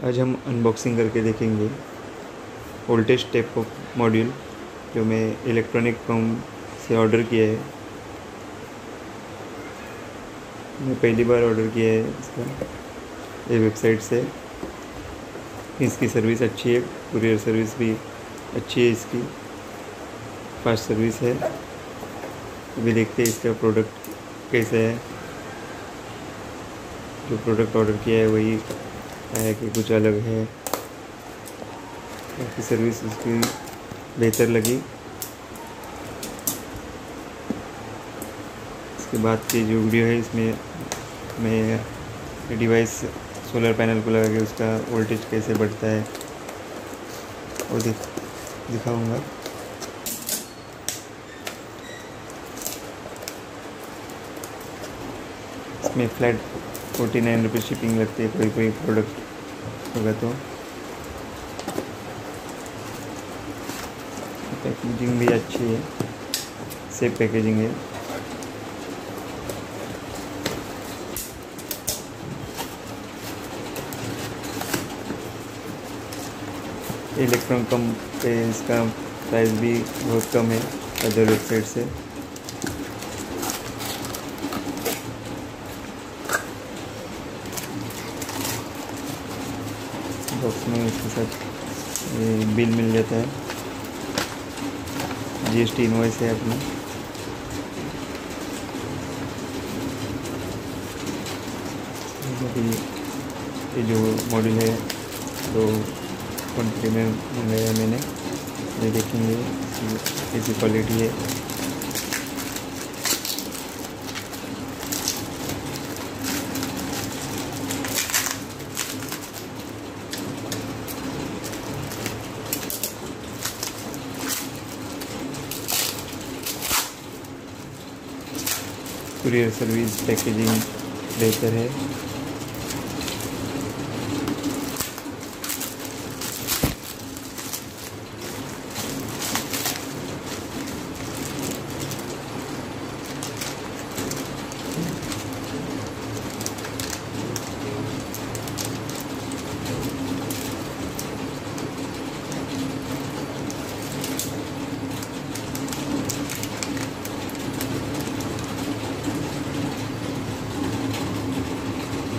आज हम अनबॉक्सिंग करके देखेंगे वोल्टेज स्टेप अप मॉड्यूल जो मैं इलेक्ट्रॉनिक कॉम से ऑर्डर किया है। मैं पहली बार ऑर्डर किया है इसका ये वेबसाइट से। इसकी सर्विस अच्छी है, कुरियर सर्विस भी अच्छी है, इसकी फास्ट सर्विस है। अभी देखते हैं इसका प्रोडक्ट कैसा है। जो प्रोडक्ट ऑर्डर किया है वही है कि कुछ अलग है। बाकी सर्विस उसकी बेहतर लगी। इसके बाद की जो वीडियो है इसमें मैं डिवाइस सोलर पैनल को लगा के उसका वोल्टेज कैसे बढ़ता है वो दिखाऊंगा। इसमें फ्लैट 49 रुपये शिपिंग लगती है कोई प्रोडक्ट होगा तो। पैकेजिंग भी अच्छी है, सेफ पैकेजिंग है। इलेक्ट्रॉन कम पे इसका प्राइस भी बहुत कम है अदर वेबसाइट से। बॉक्स में इसके साथ बिल मिल जाता है, GST इनवॉइस है अपना। ये जो मॉडल है तो क्वान्टिटी में मंगाया मैंने। ये देखेंगे कैसी क्वालिटी है। कुरियर सर्विस पैकेजिंग बेहतर है।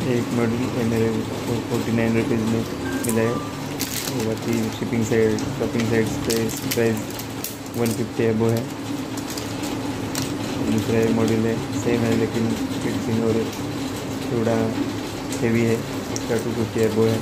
एक मॉडल मेरे 49 रुपीज़ में मिला है। और बाकी शॉपिंग साइट्स पे प्राइस 150 अबो है। दूसरा मॉडल है सेम है लेकिन फिटिंग और थोड़ा हेवी है, इसका 250 अबो है।